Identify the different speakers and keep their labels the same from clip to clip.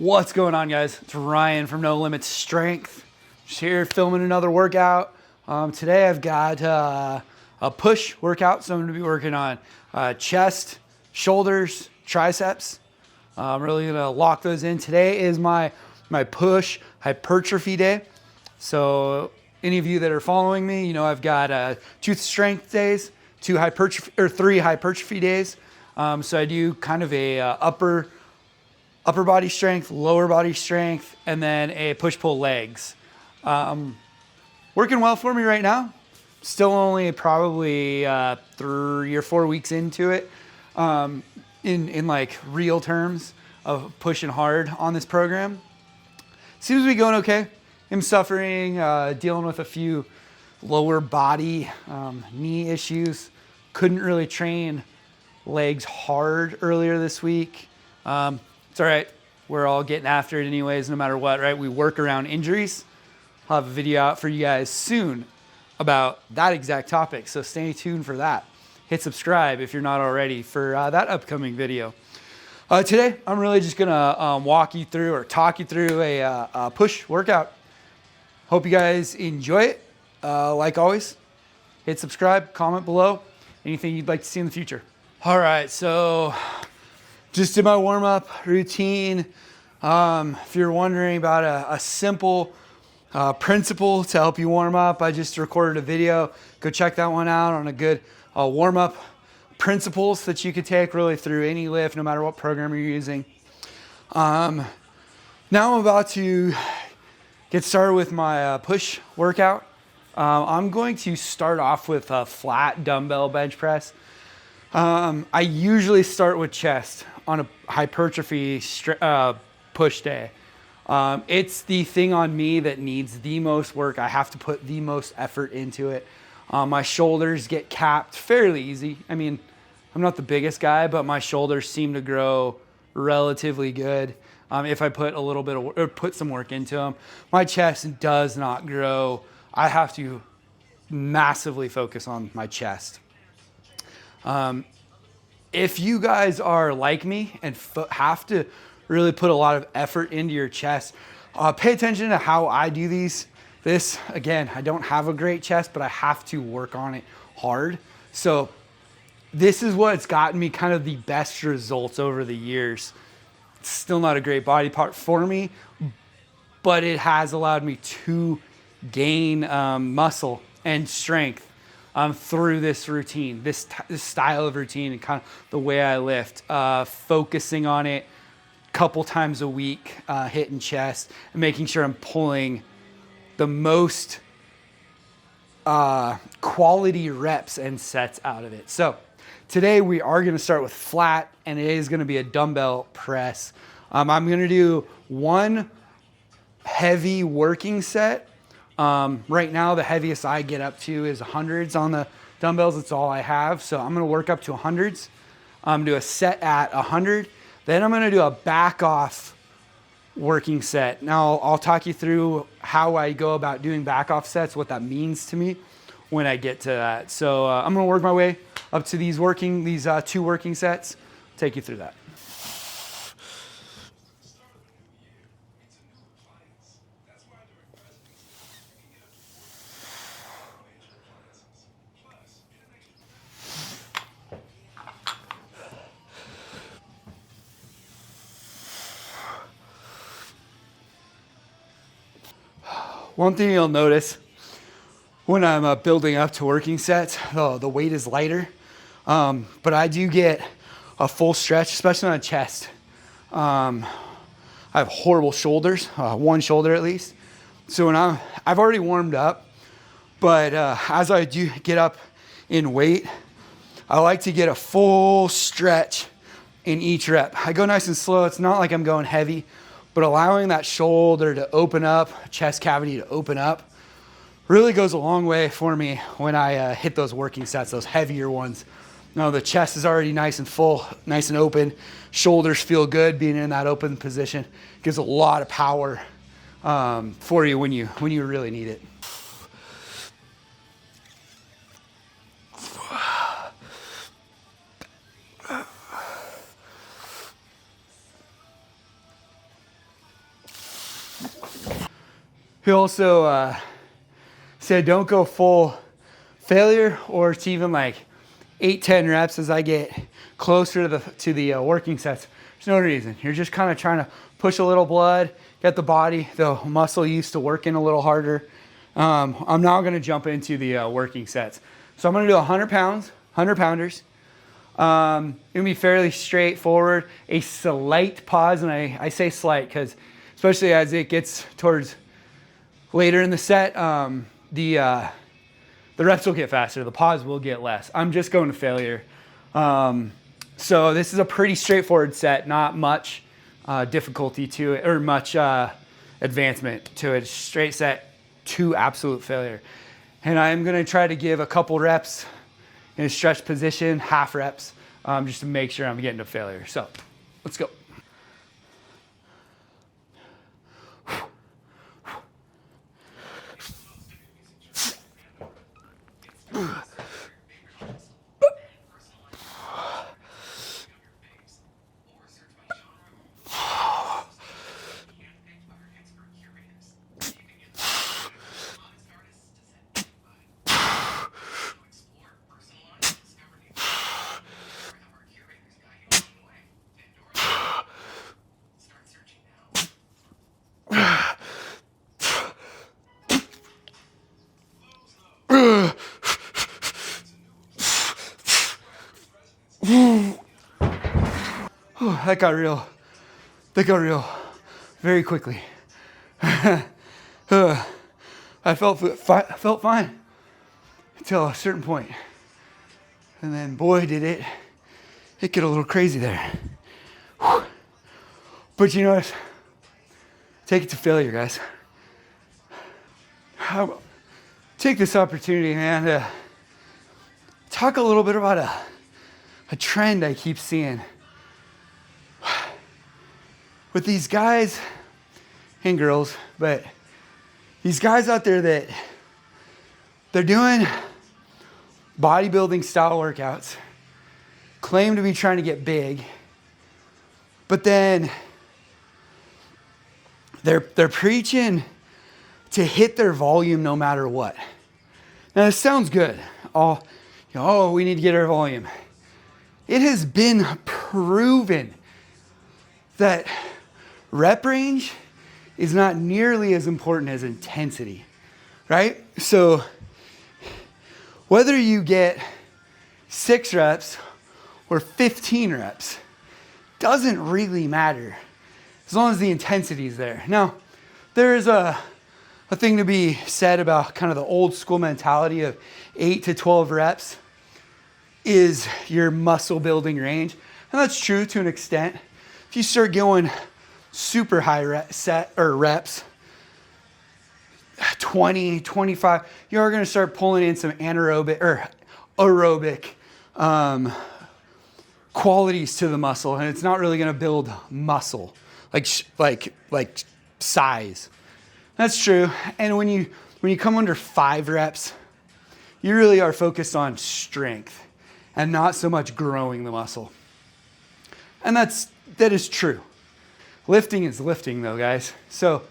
Speaker 1: What's going on, guys? It's Ryan from No Limits Strength. Just here filming another workout. Today I've got a push workout, so I'm going to be working on chest, shoulders, triceps. I'm really going to lock those in. Today is my push hypertrophy day. So any of you that are following me, you know I've got 2 strength days, 3 hypertrophy days. So I do kind of a upper body strength, lower body strength, and then a push-pull legs. Working well for me right now. Still only probably 3 or 4 weeks into it, in like real terms of pushing hard on this program. Seems to be going okay. I'm suffering, dealing with a few lower body knee issues. Couldn't really train legs hard earlier this week. It's all right. We're all getting after it anyways, no matter what, right? We work around injuries. I'll have a video out for you guys soon about that exact topic, so stay tuned for that. Hit subscribe if you're not already for that upcoming video. Today, I'm really just gonna walk you through or talk you through a push workout. Hope you guys enjoy it. Like always, hit subscribe, comment below, anything you'd like to see in the future. All right, so just did my warm-up routine. If you're wondering about a simple principle to help you warm up, I just recorded a video. Go check that one out on a good warm-up principles that you could take really through any lift, no matter what program you're using. Now I'm about to get started with my push workout. I'm going to start off with a flat dumbbell bench press. I usually start with chest on a hypertrophy push day. It's the thing on me that needs the most work. I have to put the most effort into it. My shoulders get capped fairly easy. I mean, I'm not the biggest guy, but my shoulders seem to grow relatively good if I put a little bit of or put some work into them. My chest does not grow. I have to massively focus on my chest. If you guys are like me and have to really put a lot of effort into your chest, pay attention to how I do this. Again, I don't have a great chest, but I have to work on it hard. So this is what's gotten me kind of the best results over the years. It's still not a great body part for me, but it has allowed me to gain muscle and strength through this routine, this style of routine, and kind of the way I lift, focusing on it a couple times a week, hitting chest, and making sure I'm pulling the most quality reps and sets out of it. So today we are going to start with flat, and it is going to be a dumbbell press. I'm going to do one heavy working set. Right now, the heaviest I get up to is 100s on the dumbbells. It's all I have. So I'm going to work up to 100s. I'm going to do a set at 100. Then I'm going to do a back off working set. Now, I'll talk you through how I go about doing back off sets, what that means to me when I get to that. So I'm going to work my way up to these 2 working sets. Take you through that. One thing you'll notice when I'm building up to working sets, the weight is lighter, but I do get a full stretch, especially on the chest. I have horrible shoulders, one shoulder at least. So when I've already warmed up, but as I do get up in weight, I like to get a full stretch in each rep. I go nice and slow. It's not like I'm going heavy, but allowing that shoulder to open up, chest cavity to open up, really goes a long way for me when I hit those working sets, those heavier ones. Now the chest is already nice and full, nice and open. Shoulders feel good being in that open position. Gives a lot of power for you when you really need it. He also said don't go full failure or to even like 8-10 reps as I get closer to the working sets. There's no reason. You're just kind of trying to push a little blood, get the muscle used to working a little harder. I'm now going to jump into the working sets. So I'm going to do 100 pounds, 100 pounders. It's going to be fairly straightforward. A slight pause, and I say slight because especially as it gets towards later in the set, the reps will get faster. The pause will get less. I'm just going to failure. So this is a pretty straightforward set, not much difficulty to it or much advancement to it. Straight set to absolute failure. And I'm going to try to give a couple reps in a stretch position, half reps, just to make sure I'm getting to failure. So let's go. That got real very quickly. I felt fine until a certain point. And then boy did it get a little crazy there. But you know what? Take it to failure, guys. Take this opportunity, man, to talk a little bit about a trend I keep seeing with these guys and girls, but these guys out there that they're doing bodybuilding style workouts, claim to be trying to get big, but then they're preaching to hit their volume no matter what. Now this sounds good. Oh, we need to get our volume. It has been proven that rep range is not nearly as important as intensity, right? So whether you get 6 reps or 15 reps doesn't really matter as long as the intensity is there. Now, there's a thing to be said about kind of the old school mentality of 8 to 12 reps is your muscle building range. And that's true to an extent. If you start going super high reps, 20, 25, you are going to start pulling in some anaerobic or aerobic qualities to the muscle, and it's not really going to build muscle like size. That's true. And when you come under 5 reps, you really are focused on strength and not so much growing the muscle. And that is true. Lifting is lifting though, guys. So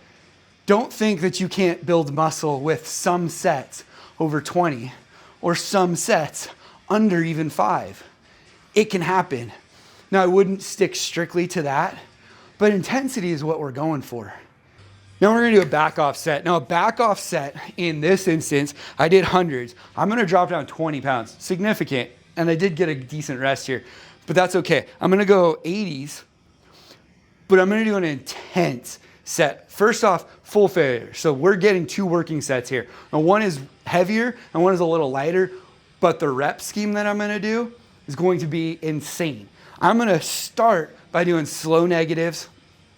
Speaker 1: don't think that you can't build muscle with some sets over 20 or some sets under even 5. It can happen. Now I wouldn't stick strictly to that, but intensity is what we're going for. Now we're gonna do a back off set. Now a back off set in this instance, I did hundreds. I'm gonna drop down 20 pounds, significant. And I did get a decent rest here, but that's okay. I'm gonna go 80s, but I'm gonna do an intense set. First off, full failure. So we're getting 2 working sets here. Now one is heavier and one is a little lighter, but the rep scheme that I'm gonna do is going to be insane. I'm gonna start by doing slow negatives,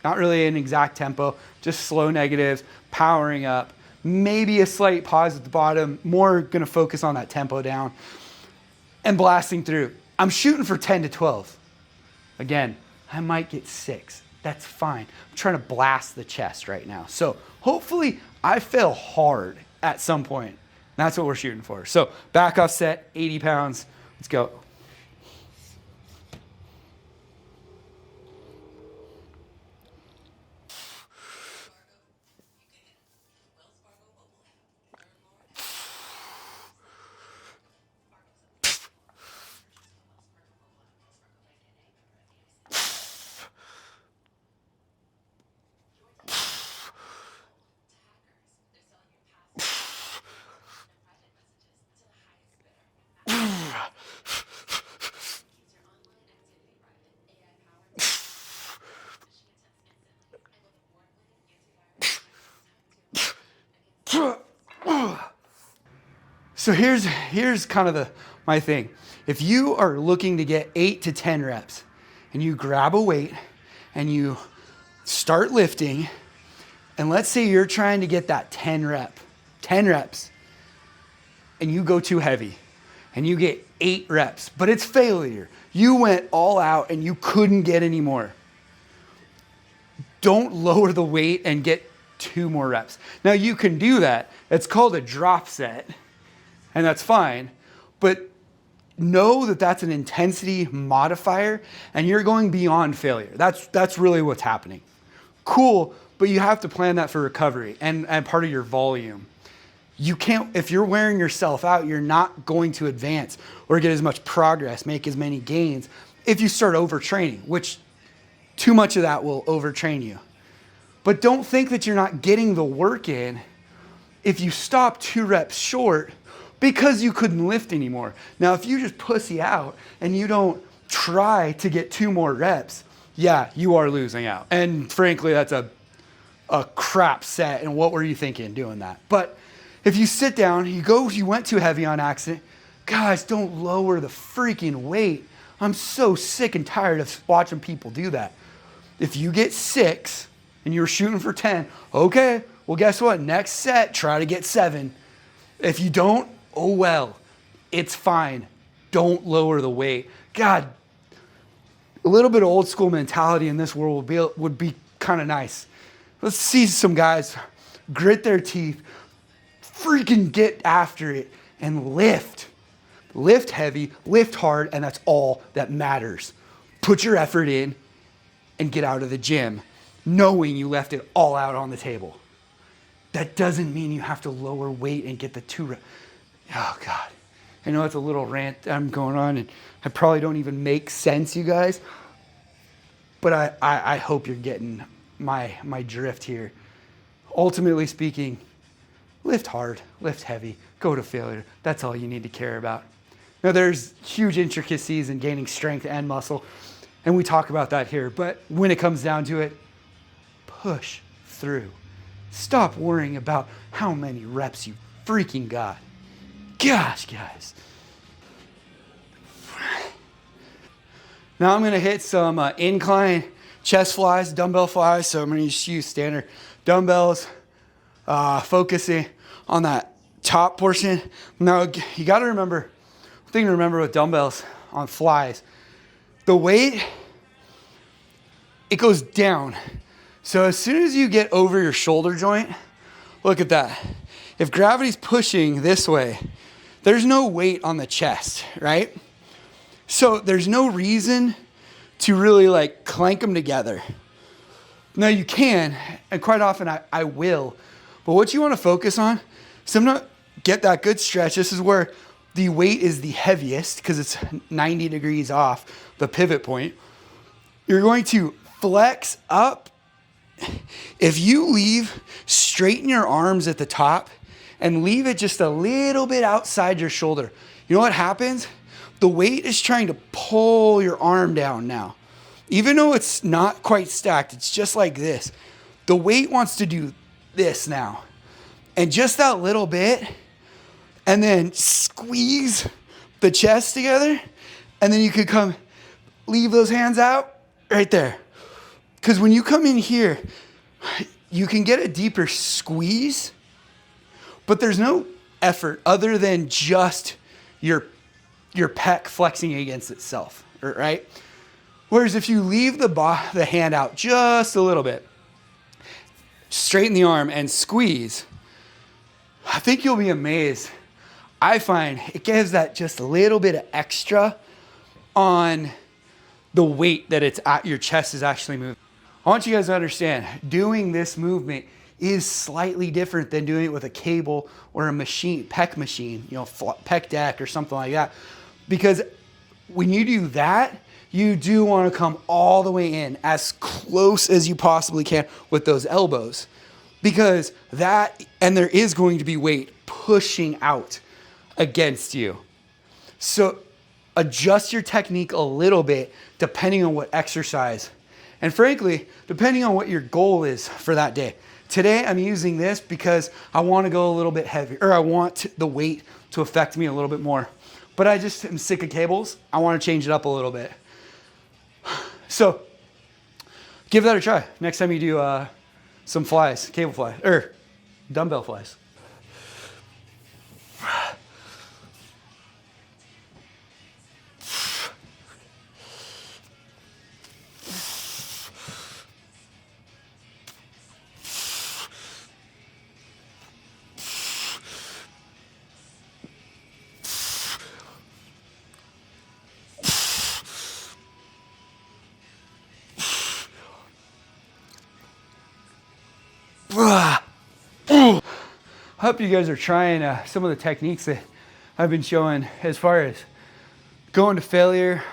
Speaker 1: not really an exact tempo, just slow negatives, powering up, maybe a slight pause at the bottom, more gonna focus on that tempo down, and blasting through. I'm shooting for 10 to 12. Again, I might get 6. That's fine. I'm trying to blast the chest right now. So hopefully I fail hard at some point. That's what we're shooting for. So back off set, 80 pounds. Let's go. So here's kind of my thing. If you are looking to get 8 to 10 reps and you grab a weight and you start lifting, and let's say you're trying to get that 10 reps, and you go too heavy and you get 8 reps, but it's failure. You went all out and you couldn't get any more. Don't lower the weight and get 2 more reps. Now you can do that. It's called a drop set, and that's fine, but know that that's an intensity modifier and you're going beyond failure. That's really what's happening. Cool, but you have to plan that for recovery and part of your volume. You can't, if you're wearing yourself out, you're not going to advance or get as much progress, make as many gains if you start overtraining, which too much of that will overtrain you. But don't think that you're not getting the work in if you stop 2 reps short because you couldn't lift anymore. Now, if you just pussy out and you don't try to get 2 more reps, yeah, you are losing out. And frankly, that's a crap set. And what were you thinking doing that? But if you sit down, you went too heavy on accident, guys, don't lower the freaking weight. I'm so sick and tired of watching people do that. If you get 6 and you're shooting for 10, okay, well, guess what? Next set, try to get 7. If you don't, oh well, it's fine. Don't lower the weight. God, a little bit of old school mentality in this world would be kind of nice. Let's see some guys grit their teeth, freaking get after it, and lift. Lift heavy, lift hard, and that's all that matters. Put your effort in and get out of the gym knowing you left it all out on the table. That doesn't mean you have to lower weight and get the 2 reps. Oh, God. I know it's a little rant I'm going on, and I probably don't even make sense, you guys. But I hope you're getting my drift here. Ultimately speaking, lift hard, lift heavy, go to failure. That's all you need to care about. Now, there's huge intricacies in gaining strength and muscle, and we talk about that here. But when it comes down to it, push through. Stop worrying about how many reps you freaking got. Gosh, guys. Now I'm going to hit some incline chest flies, dumbbell flies. So I'm going to just use standard dumbbells, focusing on that top portion. Now you got to remember, thing to remember with dumbbells on flies, the weight, it goes down. So as soon as you get over your shoulder joint, look at that. If gravity's pushing this way, there's no weight on the chest, right? So there's no reason to really like clank them together. Now you can, and quite often I will, but what you want to focus on, sometimes get that good stretch. This is where the weight is the heaviest because it's 90 degrees off the pivot point. You're going to flex up. If you straighten your arms at the top and leave it just a little bit outside your shoulder, you know what happens? The weight is trying to pull your arm down now. Even though it's not quite stacked, it's just like this. The weight wants to do this now. And just that little bit, and then squeeze the chest together, and then you could leave those hands out right there. Because when you come in here, you can get a deeper squeeze, but there's no effort other than just your pec flexing against itself, right? Whereas if you leave the hand out just a little bit, straighten the arm and squeeze, I think you'll be amazed. I find it gives that just a little bit of extra on the weight that it's at your chest is actually moving. I want you guys to understand, doing this movement is slightly different than doing it with a cable or a machine, pec machine, pec deck or something like that. Because when you do that, you do want to come all the way in as close as you possibly can with those elbows. Because there is going to be weight pushing out against you. So adjust your technique a little bit depending on what exercise. And frankly, depending on what your goal is for that day. Today I'm using this because I want to go a little bit heavier, or I want the weight to affect me a little bit more. But I just am sick of cables. I want to change it up a little bit. So give that a try next time you do some flies, cable flies, or dumbbell flies. I hope you guys are trying some of the techniques that I've been showing as far as going to failure,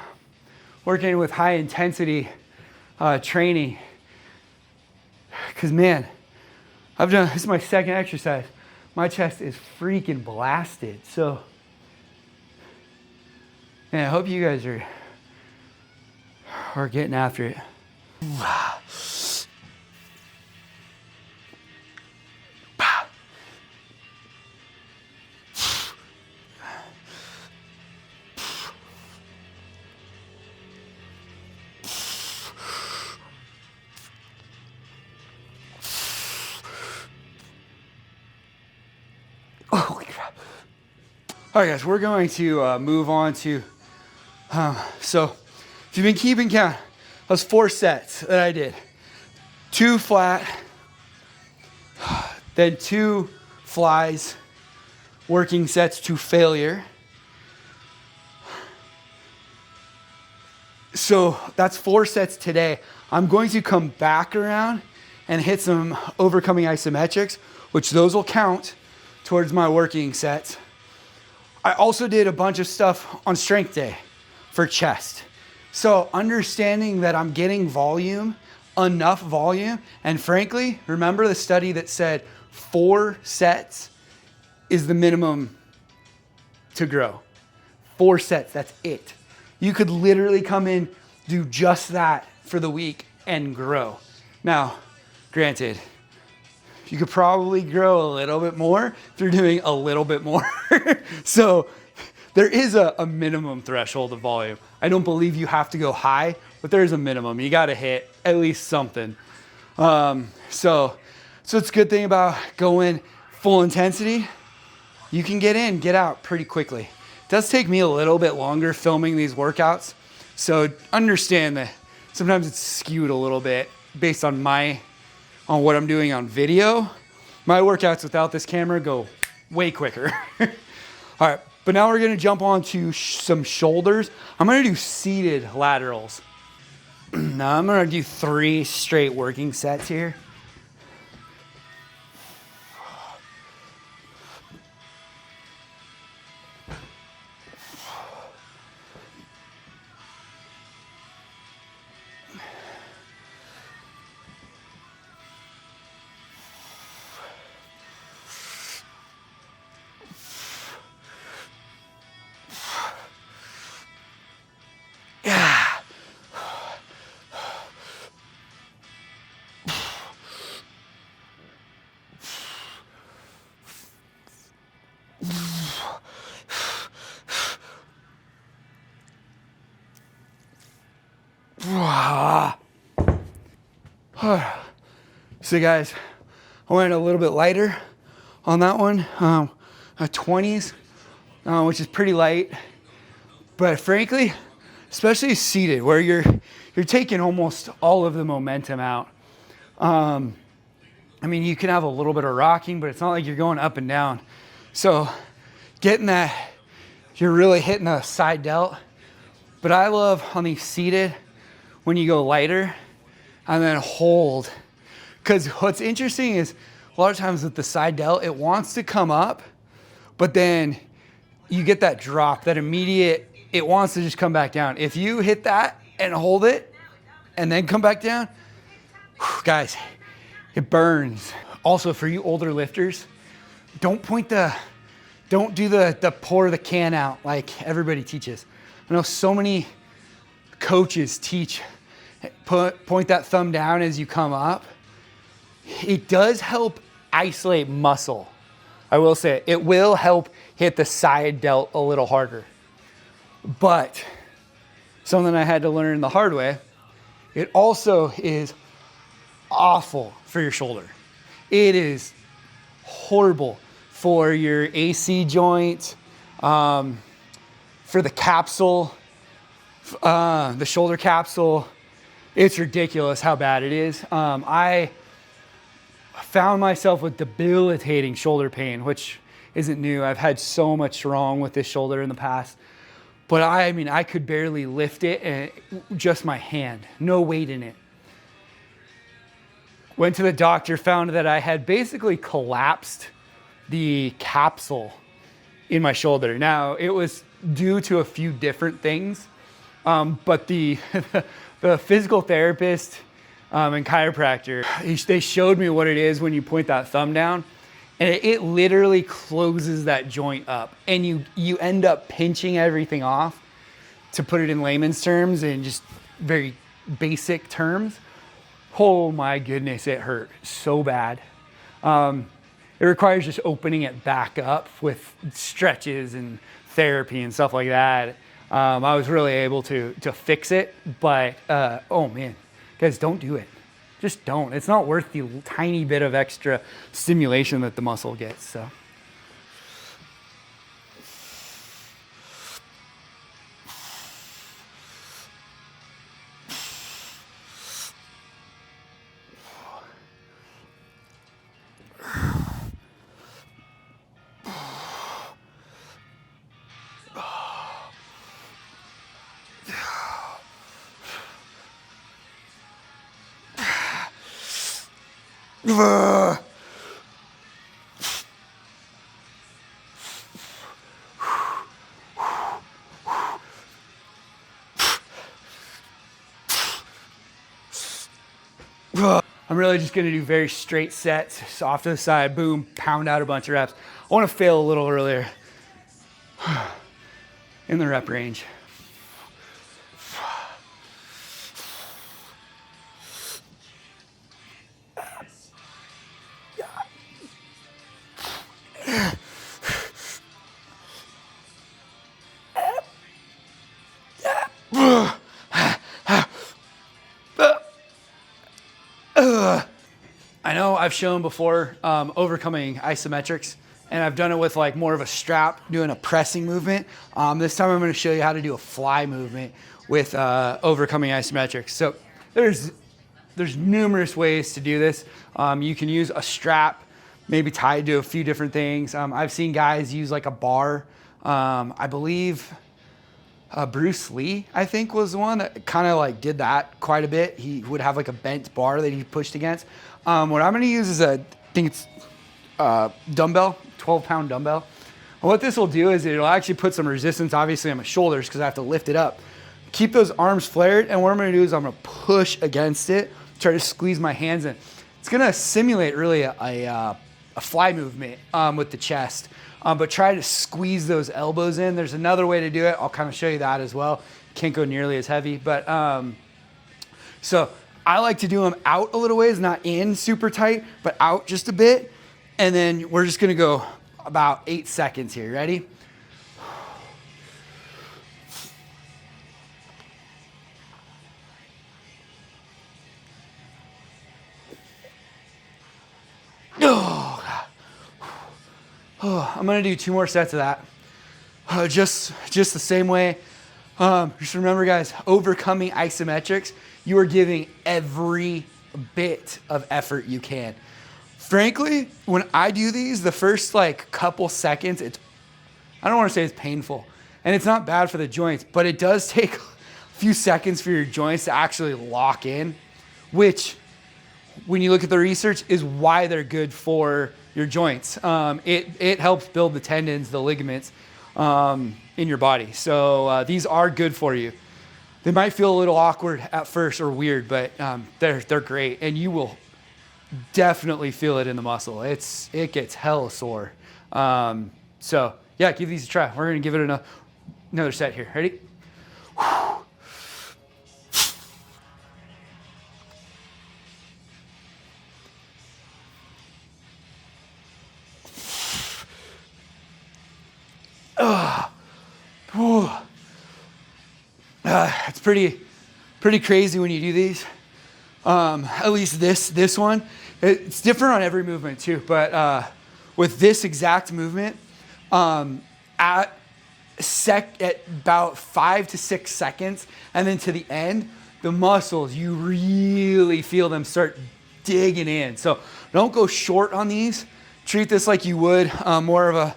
Speaker 1: working with high intensity training. Because man, this is my second exercise. My chest is freaking blasted. So, man, I hope you guys are getting after it. Holy crap. All right, guys, we're going to move on to, so if you've been keeping count, those 4 sets that I did, 2 flat, then 2 flies, working sets to failure. So that's 4 sets today. I'm going to come back around and hit some overcoming isometrics, which those will count towards my working sets. I also did a bunch of stuff on strength day for chest. So understanding that I'm getting volume, enough volume, and frankly, remember the study that said 4 sets is the minimum to grow. 4 sets, that's it. You could literally come in, do just that for the week and grow. Now, granted, you could probably grow a little bit more if you're doing a little bit more. So there is a minimum threshold of volume. I don't believe you have to go high, but there's a minimum. You got to hit at least something. So it's a good thing about going full intensity. You can get in, get out pretty quickly. It does take me a little bit longer filming these workouts. So understand that sometimes it's skewed a little bit based on what I'm doing on video. My workouts without this camera go way quicker. All right, but now we're gonna jump on to some shoulders. I'm gonna do seated laterals. Now I'm gonna do 3 straight working sets here. So guys, I went a little bit lighter on that one, 20s, which is pretty light. But frankly, especially seated, where you're taking almost all of the momentum out. I mean, you can have a little bit of rocking, but it's not like you're going up and down. So getting that, you're really hitting a side delt. But I love on these seated, when you go lighter and then hold. Because what's interesting is a lot of times with the side delt, it wants to come up, but then you get that drop, that immediate, it wants to just come back down. If you hit that and hold it and then come back down, guys, it burns. Also, for you older lifters, don't do the pour the can out like everybody teaches. I know so many coaches teach, point that thumb down as you come up. It does help isolate muscle. I will say it will help hit the side delt a little harder. But something I had to learn the hard way, it also is awful for your shoulder. It is horrible for your AC joint, for the capsule, the shoulder capsule. It's ridiculous how bad it is. I found myself with debilitating shoulder pain, which isn't new. I've had so much wrong with this shoulder in the past. But I mean, I could barely lift it, and just my hand, no weight in it. Went to the doctor, found that I had basically collapsed the capsule in my shoulder. Now, it was due to a few different things, but the physical therapist and chiropractor, they showed me what it is when you point that thumb down, and it literally closes that joint up, and you end up pinching everything off, to put it in layman's terms and just very basic terms. Oh my goodness, it hurt so bad. It requires just opening it back up with stretches and therapy and stuff like that. I was really able to fix it, but oh man, guys, don't do it. Just don't. It's not worth the tiny bit of extra stimulation that the muscle gets. So. I'm really just gonna do very straight sets, so off to the side, boom, pound out a bunch of reps. I wanna fail a little earlier in the rep range. I know I've shown before overcoming isometrics, and I've done it with like more of a strap, doing a pressing movement. This time I'm going to show you how to do a fly movement with overcoming isometrics. So there's numerous ways to do this. You can use a strap, maybe tied to a few different things. I've seen guys use like a bar. I believe Bruce Lee, I think, was the one that kind of like did that quite a bit. He would have like a bent bar that he pushed against. What I'm going to use is I think it's dumbbell, 12-pound dumbbell. And what this will do is it'll actually put some resistance, obviously, on my shoulders because I have to lift it up. Keep those arms flared, and what I'm going to do is I'm going to push against it, try to squeeze my hands in. It's going to simulate really a fly movement with the chest, but try to squeeze those elbows in. There's another way to do it. I'll kind of show you that as well. Can't go nearly as heavy, but so I like to do them out a little ways, not in super tight, but out just a bit. And then we're just going to go about 8 seconds here. Ready? I'm going to do 2 more sets of that. Just the same way. Just remember, guys, overcoming isometrics, you are giving every bit of effort you can. Frankly, when I do these, the first like couple seconds, I don't want to say it's painful, and it's not bad for the joints, but it does take a few seconds for your joints to actually lock in, which, when you look at the research, is why they're good for your joints. It helps build the tendons, the ligaments in your body. So these are good for you. They might feel a little awkward at first or weird, but they're great, and you will definitely feel it in the muscle. It gets hella sore. So yeah, give these a try. We're gonna give it another set here. Ready? It's pretty crazy when you do these. At least this one. It's different on every movement too, but with this exact movement, at about 5 to 6 seconds, and then to the end, the muscles, you really feel them start digging in. So don't go short on these. Treat this like you would more of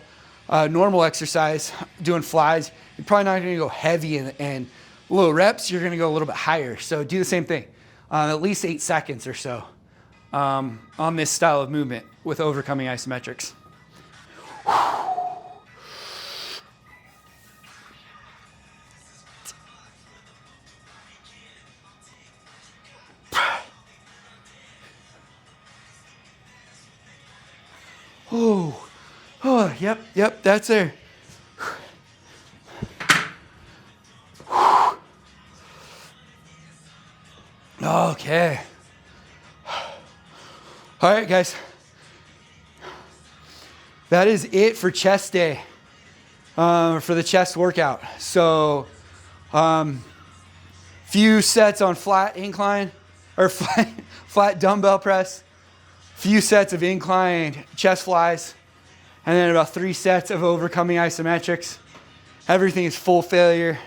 Speaker 1: a normal exercise doing flies. You're probably not going to go heavy and low reps. You're going to go a little bit higher. So do the same thing, at least 8 seconds or so on this style of movement with overcoming isometrics. Oh, yep, that's there. Okay. All right, guys. That is it for chest day, for the chest workout. So, few sets on flat incline, or flat dumbbell press, few sets of incline chest flies, and then about 3 sets of overcoming isometrics. Everything is full failure.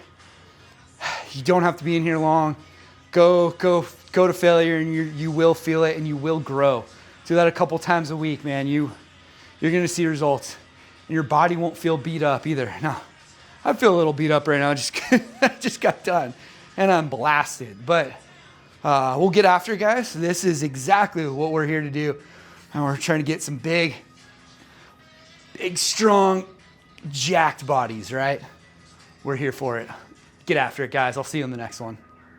Speaker 1: You don't have to be in here long. Go to failure, and you will feel it, and you will grow. Do that a couple times a week, man. You're gonna see results, and your body won't feel beat up either. No, I feel a little beat up right now. I just got done, and I'm blasted. But we'll get after it, guys. This is exactly what we're here to do, and we're trying to get some big, strong, jacked bodies. Right? We're here for it. Get after it, guys. I'll see you in the next one.